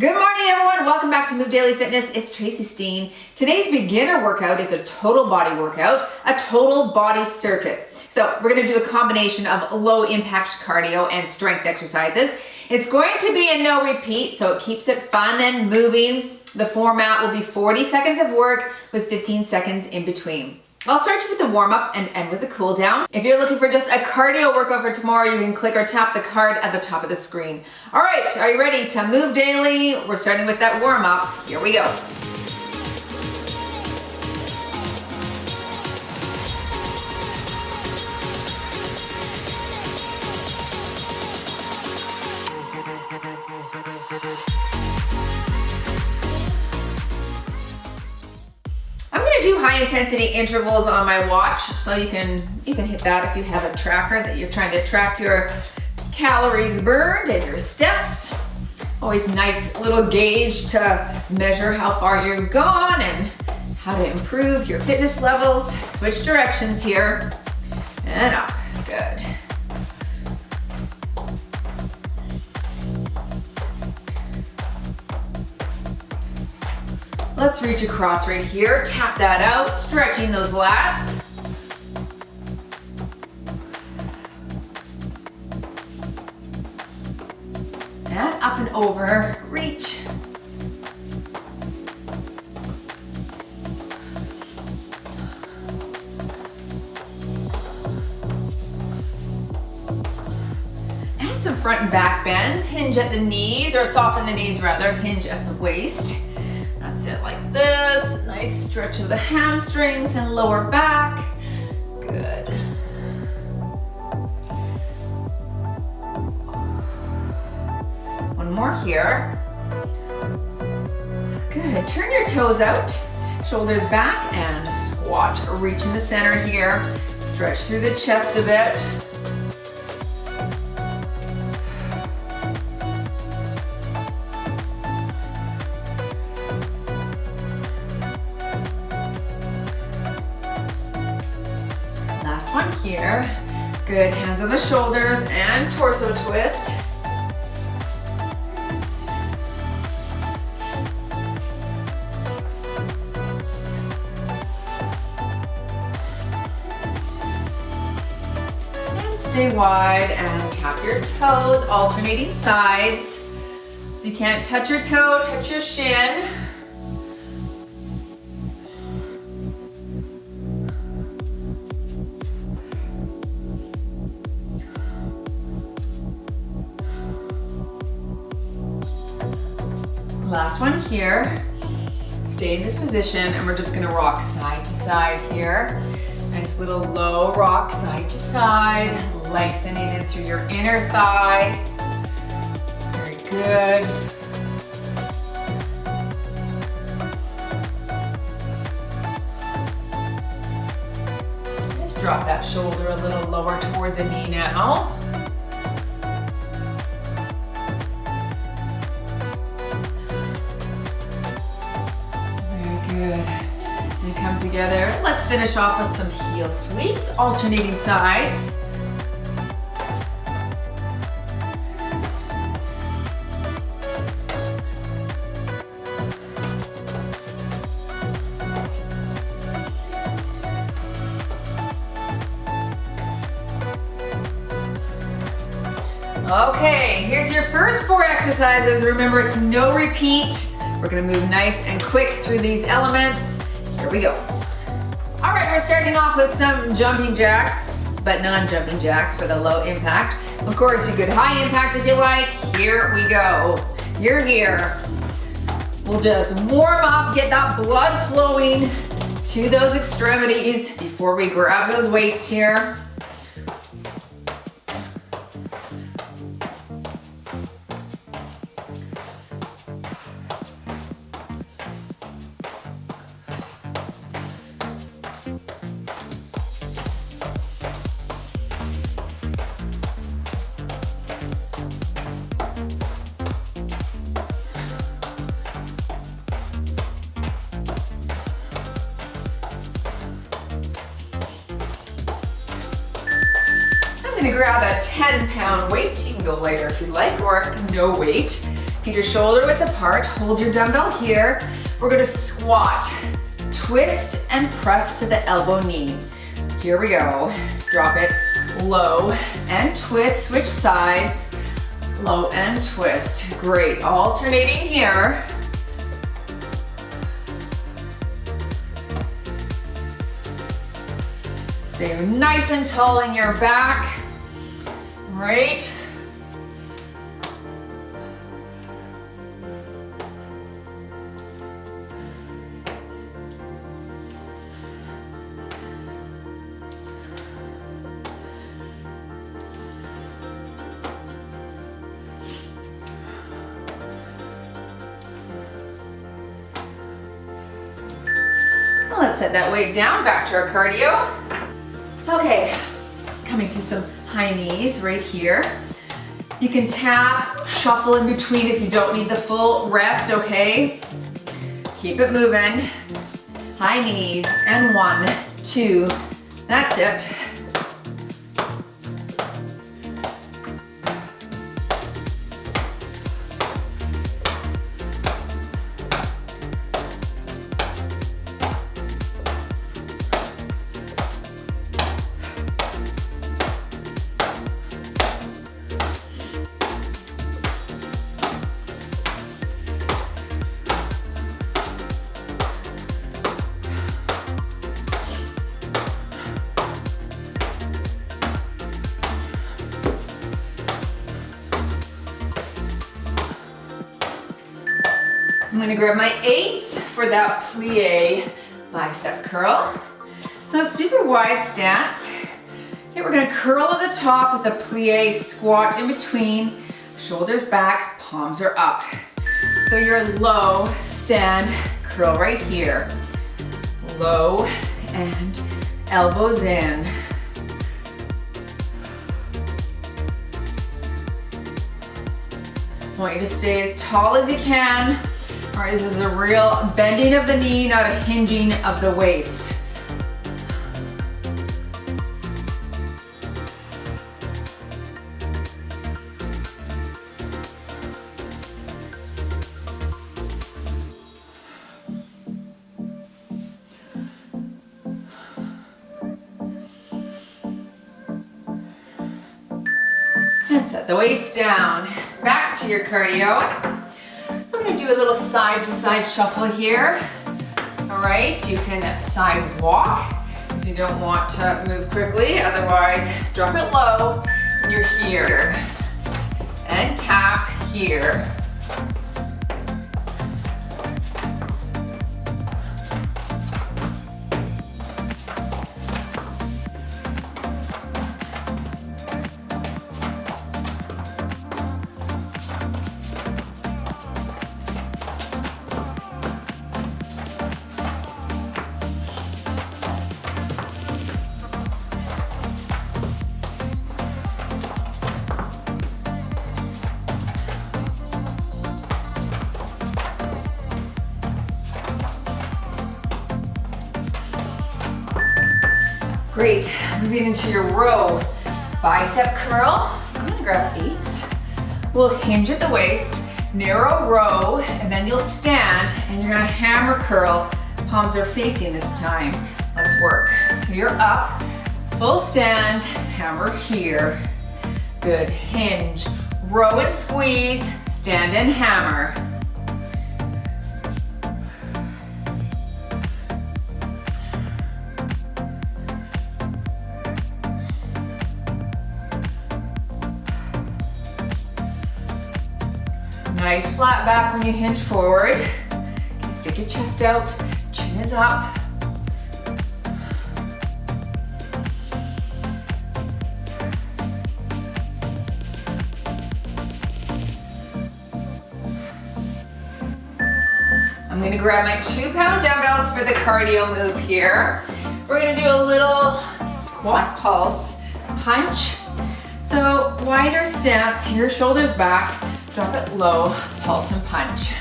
Good morning, everyone. Welcome back to Move Daily Fitness. It's Tracy Steen. Today's beginner workout is a total body workout, a total body circuit. So we're going to do a combination of low impact cardio and strength exercises. It's going to be a no repeat, so it keeps it fun and moving. The format will be 40 seconds of work with 15 seconds in between. I'll start you with the warm up and end with a cool down. If you're looking for just a cardio workout for tomorrow, you can click or tap the card at the top of the screen. All right, are you ready to move daily? We're starting with that warm up. Here we go. Do high intensity intervals on my watch, so you can hit that if you have a tracker that you're trying to track your calories burned and your steps. Always nice little gauge to measure how far you've gone and how to improve your fitness levels. Switch directions here and up. Good. Let's reach across right here, tap that out, stretching those lats. And up and over, reach. And some front and back bends, hinge at the knees, or soften the knees rather, hinge at the waist. That's it, like this. Nice stretch of the hamstrings and lower back. Good. One more here. Good. Turn your toes out, shoulders back, and squat. Reach in the center here. Stretch through the chest a bit. Last one here. Good, hands on the shoulders and torso twist. And stay wide and tap your toes, alternating sides. If you can't touch your toe, touch your shin. Last one here. Stay in this position and we're just gonna rock side to side here. Nice little low rock side to side, lengthening it through your inner thigh. Very good. Just drop that shoulder a little lower toward the knee now. Good. And come together. Let's finish off with some heel sweeps, alternating sides. Okay, here's your first 4 exercises. Remember, it's no repeat. We're gonna move nice and quick through these elements. Here we go. All right, we're starting off with some jumping jacks, but non-jumping jacks for the low impact. Of course, you could high impact if you like. Here we go. You're here. We'll just warm up, get that blood flowing to those extremities before we grab those weights here. I'm gonna grab a 10-pound weight. You can go lighter if you'd like, or no weight. If Keep your shoulder width apart, hold your dumbbell here. We're gonna squat, twist and press to the elbow knee. Here we go. Drop it low and twist, switch sides, low and twist. Great, alternating here. Stay nice and tall in your back. Right. Let's set that weight down, back to our cardio. Okay, coming to some high knees right here. You can tap, shuffle in between if you don't need the full rest, okay? Keep it moving. High knees, and 1, 2, that's it. I'm gonna grab my 8s for that plie bicep curl. So super wide stance. Okay, we're gonna curl at the top with a plie squat in between, shoulders back, palms are up. So your low stand curl right here. Low and elbows in. I want you to stay as tall as you can. All right, this is a real bending of the knee, not a hinging of the waist. And set the weights down. Back to your cardio. We're gonna do a little side to side shuffle here. All right, you can side walk if you don't want to move quickly. Otherwise, drop it low and you're here. And tap here. Great, moving into your row. Bicep curl, I'm gonna grab 8s. We'll hinge at the waist, narrow row, and then you'll stand and you're gonna hammer curl. Palms are facing this time. Let's work. So you're up, full stand, hammer here. Good, hinge, row and squeeze, stand and hammer. Nice flat back when you hinge forward. Okay, stick your chest out, chin is up. I'm gonna grab my 2-pound dumbbells for the cardio move here. We're gonna do a little squat pulse, punch. So wider stance here, shoulders back. Drop it low, pulse and punch.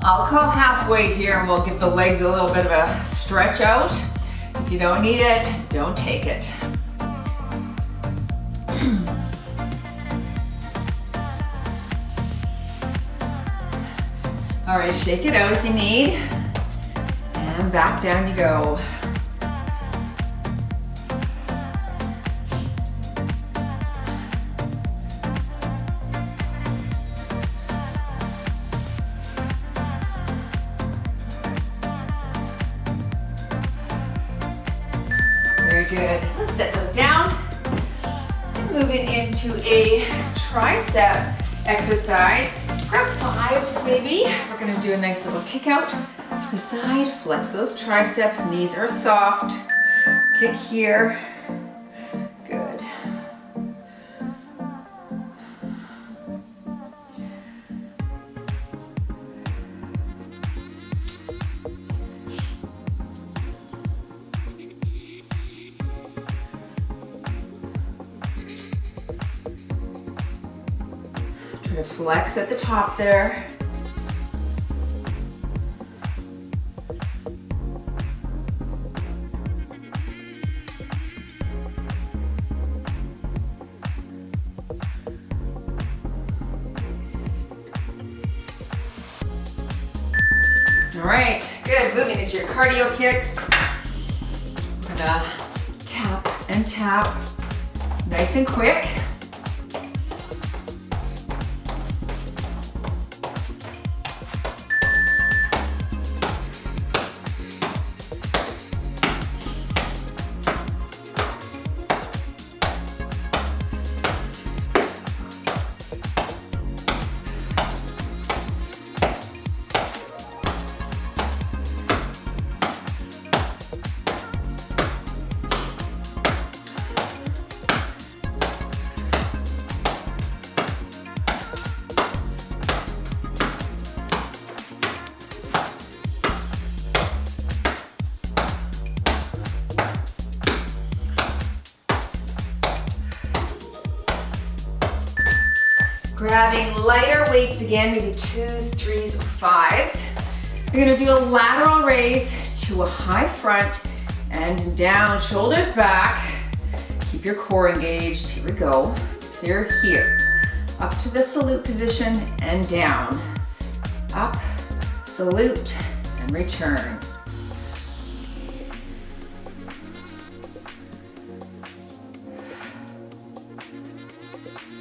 I'll call halfway here and we'll give the legs a little bit of a stretch out. If you don't need it, don't take it. All right, shake it out if you need. And back down you go. Very good. Let's set those down. And moving into a tricep exercise. Grab 5s maybe. We're gonna do a nice little kick out to the side. Flex those triceps, knees are soft. Kick here. Good. Try to flex at the top there. All right, good. Moving into your cardio kicks. We're gonna tap and tap, nice and quick. Grabbing lighter weights again, maybe 2s, 3s, or 5s. You're gonna do a lateral raise to a high front and down, shoulders back. Keep your core engaged, here we go. So you're here, up to the salute position and down. Up, salute, and return.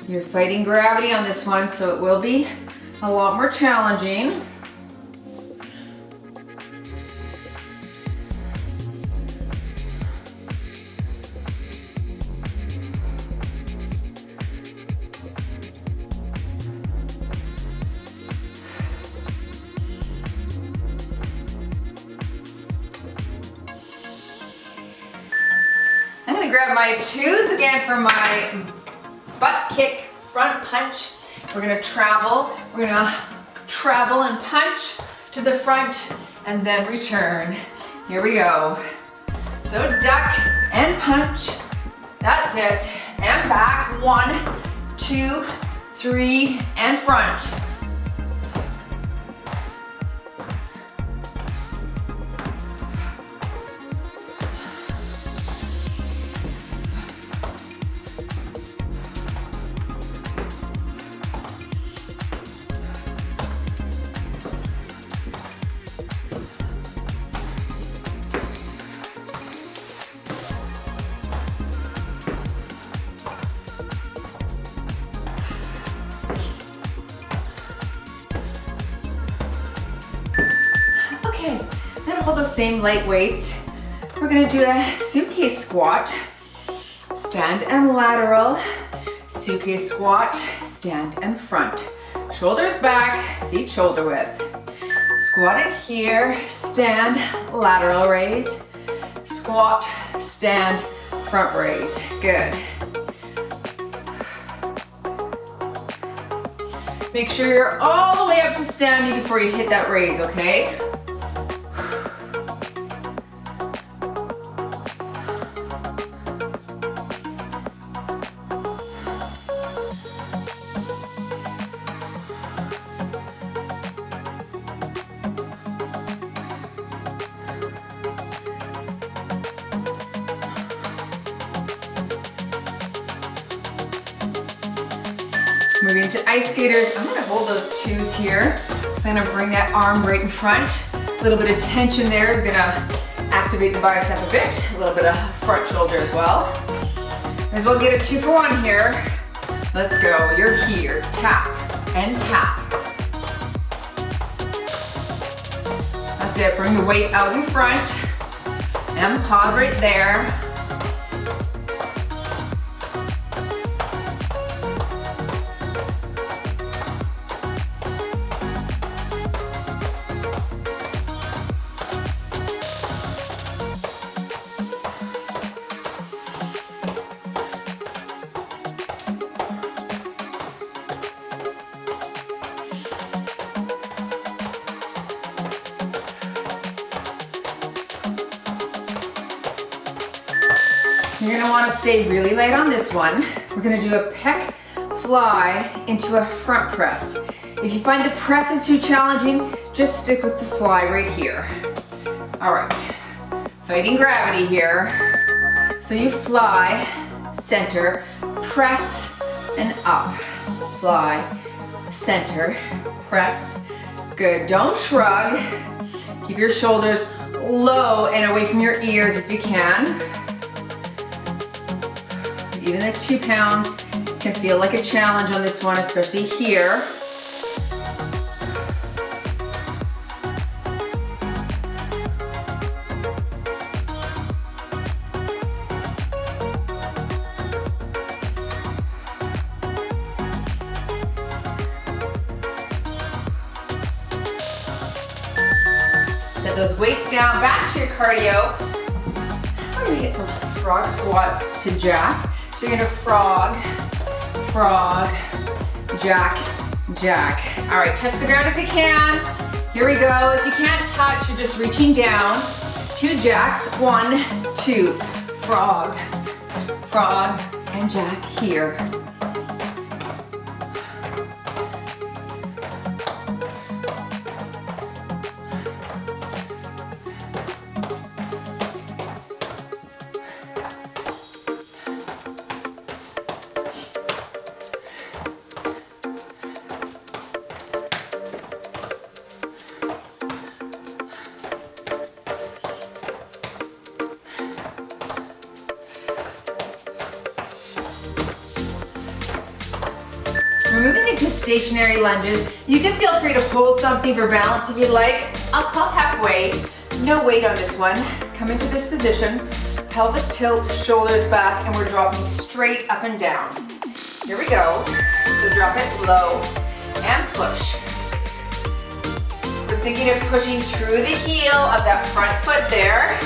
You're fighting gravity on this one, so it will be a lot more challenging. I'm gonna grab my 2s again for my butt kick, front punch. We're gonna travel and punch to the front and then return. Here we go. So duck and punch, that's it. And back, 1, 2, 3, and front. Okay, then hold those same light weights. We're gonna do a suitcase squat. Stand and lateral, suitcase squat, stand and front. Shoulders back, feet shoulder width. Squat it here, stand, lateral raise. Squat, stand, front raise. Good. Make sure you're all the way up to standing before you hit that raise, okay? Moving to ice skaters, I'm gonna hold those 2s here because gonna bring that arm right in front. A little bit of tension there is gonna activate the bicep a bit. A little bit of front shoulder as well. As well get a 2 for 1 here. Let's go, you're here, tap and tap. That's it, bring the weight out in front and pause right there. You're gonna wanna stay really light on this one. We're gonna do a pec fly into a front press. If you find the press is too challenging, just stick with the fly right here. All right, fighting gravity here. So you fly, center, press, and up. Fly, center, press. Good, don't shrug. Keep your shoulders low and away from your ears if you can. Even the 2 pounds can feel like a challenge on this one, especially here. Set those weights down, back to your cardio. We're gonna get some frog squats to jack. So you're gonna frog, frog, jack, jack. All right, touch the ground if you can. Here we go. If you can't touch, you're just reaching down. 2 jacks, 1, 2. Frog, frog, and jack here. We're moving into stationary lunges. You can feel free to hold something for balance if you'd like. I'll call halfway. No weight on this one. Come into this position. Pelvic tilt, shoulders back, and we're dropping straight up and down. Here we go. So drop it low and push. We're thinking of pushing through the heel of that front foot there.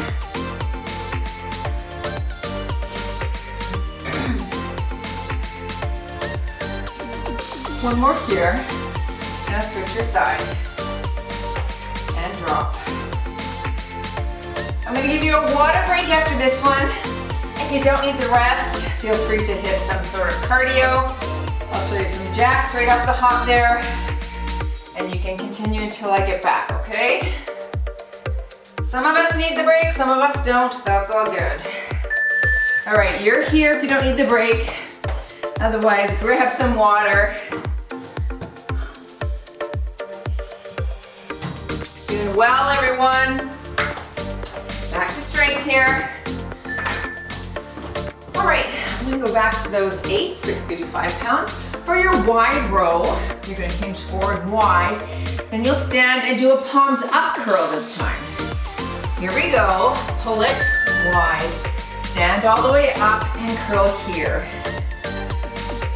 One more here. Now switch your side. And drop. I'm gonna give you a water break after this one. If you don't need the rest, feel free to hit some sort of cardio. I'll show you some jacks right off the hop there. And you can continue until I get back, okay? Some of us need the break, some of us don't. That's all good. All right, you're here if you don't need the break. Otherwise, grab some water. Doing well, everyone. Back to strength here. All right, I'm gonna go back to those 8s, but you could do 5 pounds. For your wide row, you're gonna hinge forward wide, then you'll stand and do a palms up curl this time. Here we go, pull it wide. Stand all the way up and curl here.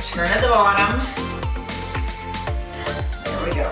Turn at the bottom. There we go.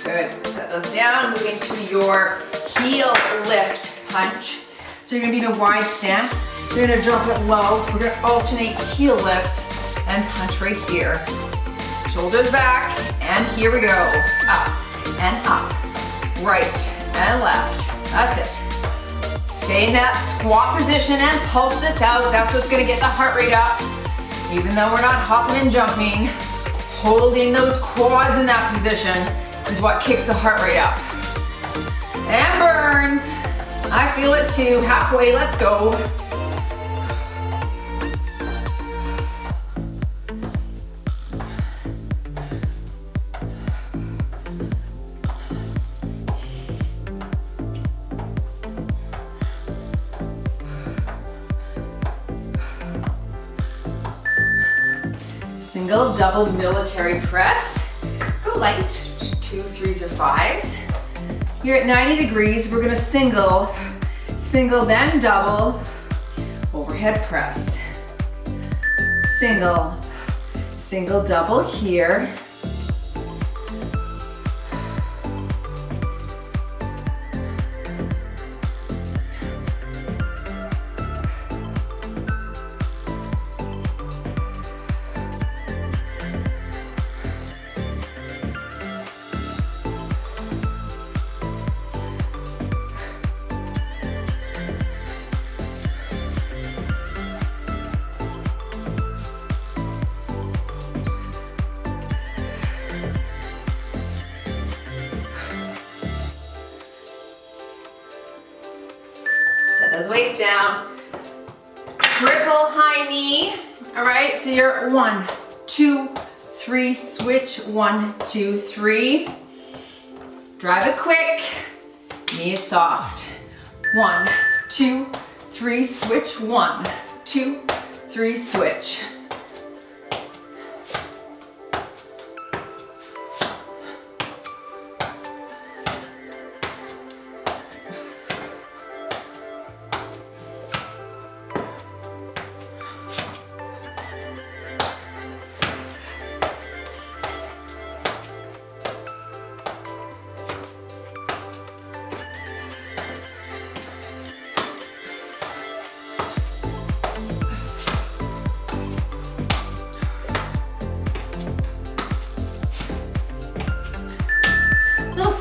Good, set those down, move into your heel lift punch. So you're gonna be in a wide stance. You're gonna drop it low. We're gonna alternate heel lifts and punch right here. Shoulders back, and here we go. Up and up, right and left. That's it. Stay in that squat position and pulse this out. That's what's gonna get the heart rate up. Even though we're not hopping and jumping, holding those quads in that position is what kicks the heart rate up. And burns. I feel it too. Halfway, let's go. Single, double, military press. Go light, 2, 3s or 5s. You're at 90 degrees, we're gonna single, then double, overhead press. Single, double here. Those weights down. Triple high knee. All right, so you're 1, 2, 3, switch, 1, 2, 3. Drive it quick. Knee is soft. 1, 2, 3, switch, 1, 2, 3, switch.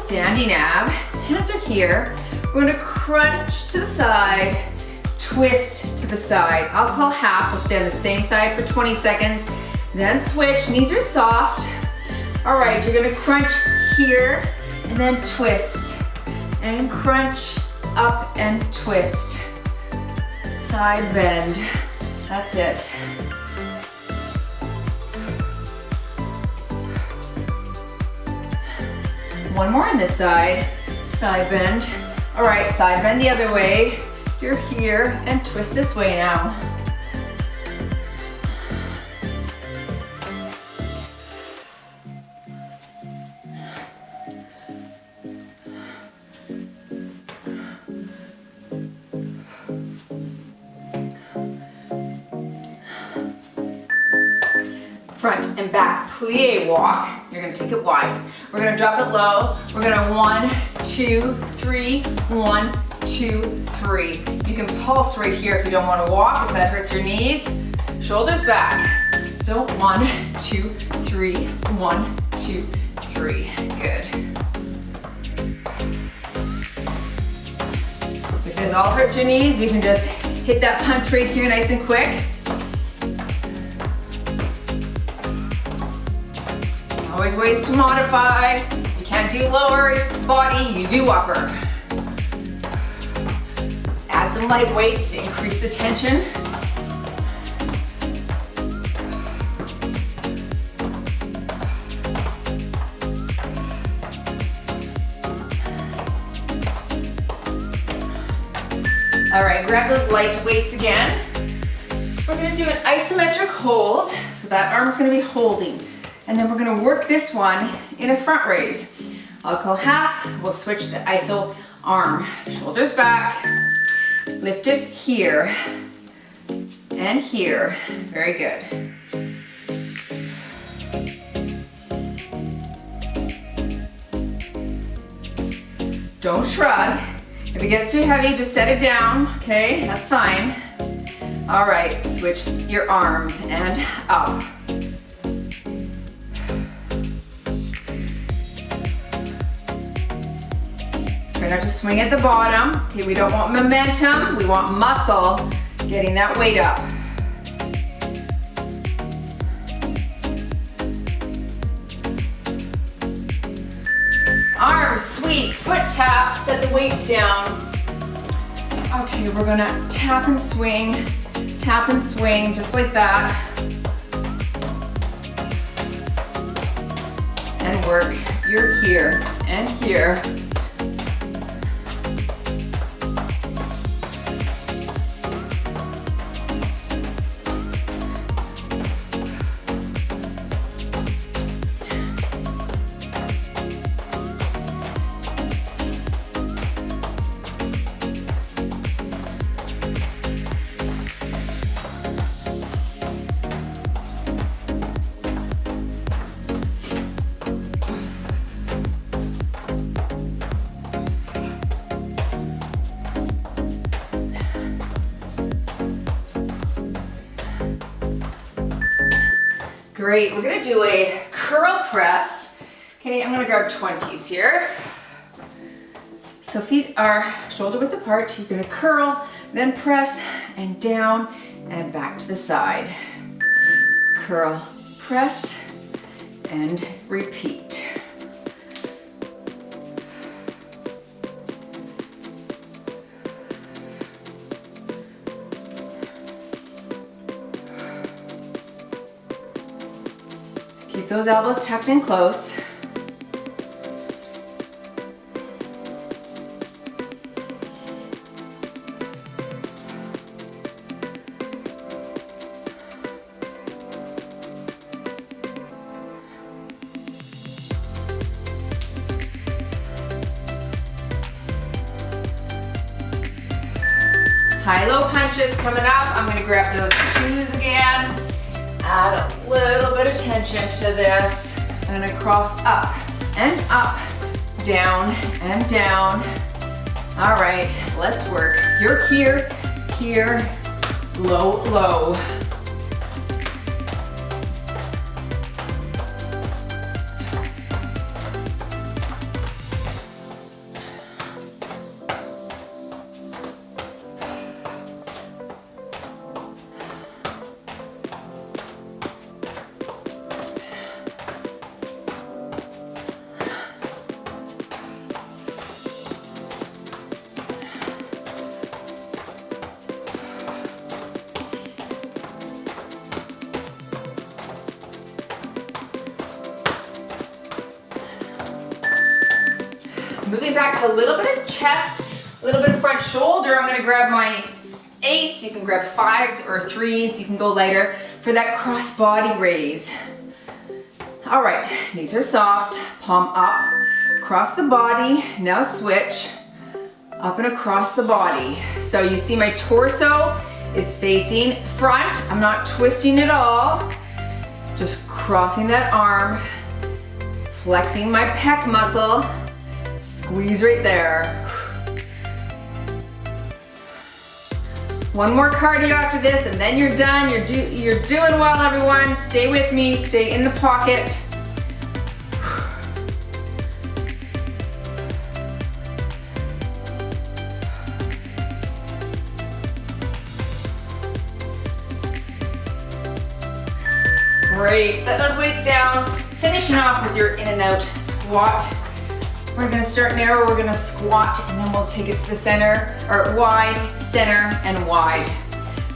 Standing ab, hands are here. We're gonna crunch to the side, twist to the side. I'll call half, we'll stay on the same side for 20 seconds, then switch, knees are soft. All right, you're gonna crunch here, and then twist, and crunch, up and twist. Side bend, that's it. One more on this side, side bend. All right, side bend the other way. You're here and twist this way now. Front and back plie walk. You're gonna take it wide. We're gonna drop it low. We're gonna 1, 2, 3, 1, 2, 3. You can pulse right here if you don't wanna walk, if that hurts your knees. Shoulders back. So 1, 2, 3, 1, 2, 3. Good. If this all hurts your knees, you can just hit that punch right here nice and quick. Always ways to modify. You can't do lower body, you do upper. Let's add some light weights to increase the tension. All right, grab those light weights again. We're gonna do an isometric hold, so that arm's gonna be holding. And then we're gonna work this one in a front raise. I'll call half, we'll switch the iso arm. Shoulders back, lift it here and here. Very good. Don't shrug. If it gets too heavy, just set it down, okay? That's fine. All right, switch your arms and up. not to swing at the bottom. Okay, we don't want momentum, we want muscle getting that weight up. Arms sweep, foot tap, set the weights down. Okay, we're gonna tap and swing, just like that. And work your here and here. Great, we're gonna do a curl press. Okay, I'm gonna grab 20s here. So feet are shoulder width apart. You're gonna curl, then press, and down, and back to the side. Curl, press, and repeat. Keep those elbows tucked in close. High-low punches coming up. I'm gonna grab those 2s again. Add a little bit of tension to this. I'm gonna cross up and up, down and down. All right, let's work. You're here, here, low, low. Moving back to a little bit of chest, a little bit of front shoulder. I'm gonna grab my 8s, you can grab 5s or 3s, you can go lighter for that cross body raise. All right, knees are soft, palm up, across the body. Now switch, up and across the body. So you see my torso is facing front. I'm not twisting at all, just crossing that arm, flexing my pec muscle. Squeeze right there. One more cardio after this and then you're done. You're doing well, everyone. Stay with me, stay in the pocket. Great, set those weights down. Finishing off with your in and out squat. We're gonna start narrow, we're gonna squat, and then we'll take it to the center, or wide, center, and wide.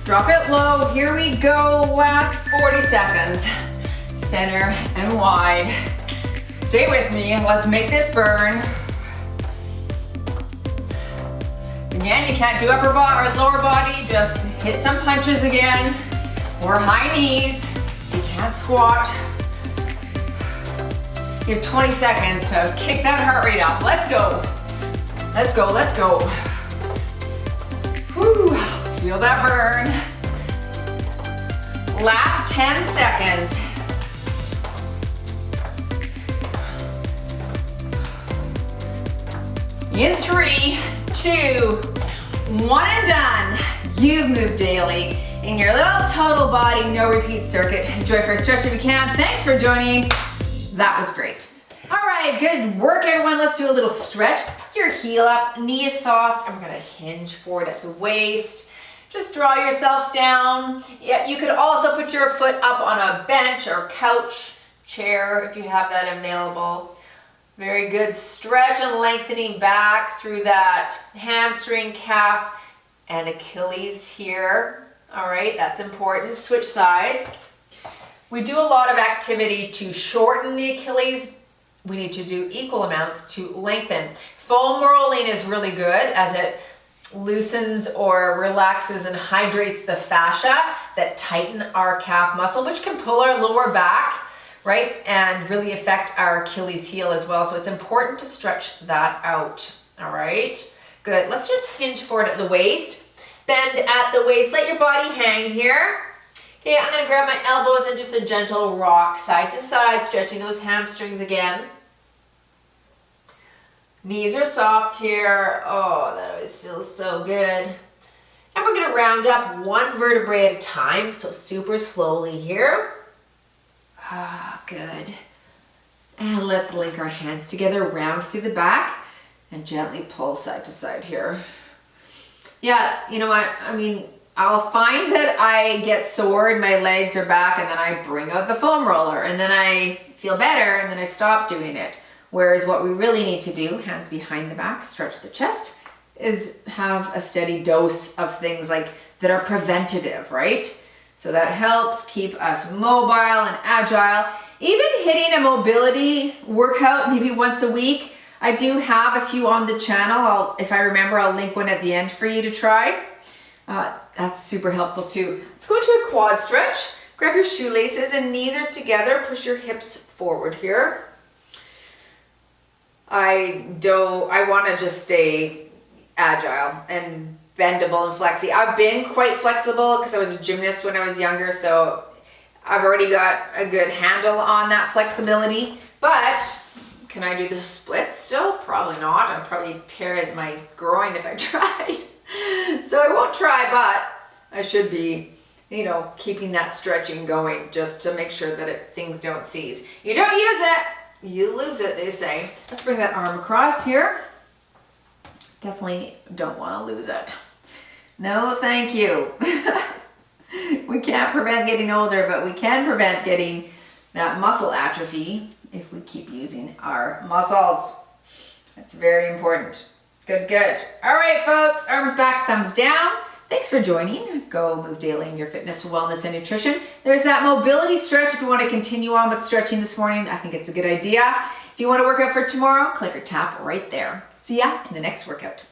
Drop it low, here we go, last 40 seconds. Center and wide. Stay with me, let's make this burn. Again, you can't do upper body or lower body, just hit some punches again, or high knees. You can't squat. You have 20 seconds to kick that heart rate up. Let's go. Let's go, let's go. Whew, feel that burn. Last 10 seconds. In 3, 2, 1 and done. You've moved daily in your little total body, no repeat circuit. Enjoy for a stretch if you can. Thanks for joining. That was great. All right. right, good work everyone. Let's do a little stretch. Put your heel up, knee is soft, and we're gonna hinge forward at the waist. Just draw yourself down. Yeah, you could also put your foot up on a bench or couch, chair if you have that available. Very good. Stretch and lengthening back through that hamstring, calf, and Achilles here. All right, that's important. Switch sides. We do a lot of activity to shorten the Achilles. We need to do equal amounts to lengthen. Foam rolling is really good as it loosens or relaxes and hydrates the fascia that tighten our calf muscle, which can pull our lower back, right? And really affect our Achilles heel as well. So it's important to stretch that out. All right, good. Let's just hinge forward at the waist. Bend at the waist, let your body hang here. Okay, I'm gonna grab my elbows and just a gentle rock side to side, stretching those hamstrings again. Knees are soft here. Oh, that always feels so good. And we're gonna round up one vertebrae at a time, so super slowly here. Ah, good. And let's link our hands together, round through the back, and gently pull side to side here. Yeah, you know what? I mean, I'll find that I get sore in my legs or back, and then I bring out the foam roller, and then I feel better, and then I stop doing it. Whereas what we really need to do, hands behind the back, stretch the chest, is have a steady dose of things like that are preventative, right? So that helps keep us mobile and agile. Even hitting a mobility workout maybe once a week. I do have a few on the channel. If I remember, I'll link one at the end for you to try. That's super helpful too. Let's go to a quad stretch. Grab your shoelaces and knees are together. Push your hips forward here. I want to just stay agile and bendable and flexy. I've been quite flexible because I was a gymnast when I was younger, so I've already got a good handle on that flexibility. But can I do the splits still? Probably not. I'd probably tear my groin if I tried. So I won't try, but I should be, you know, keeping that stretching going just to make sure that things don't seize. You don't use it, you lose it, they say. Let's bring that arm across here. Definitely don't want to lose it. No, thank you. We can't prevent getting older, but we can prevent getting that muscle atrophy if we keep using our muscles. That's very important. Good, good. All right, folks, arms back, thumbs down. Thanks for joining. Go Move Daily in your fitness, wellness, and nutrition. There's that mobility stretch. If you want to continue on with stretching this morning, I think it's a good idea. If you want to work out for tomorrow, click or tap right there. See ya in the next workout.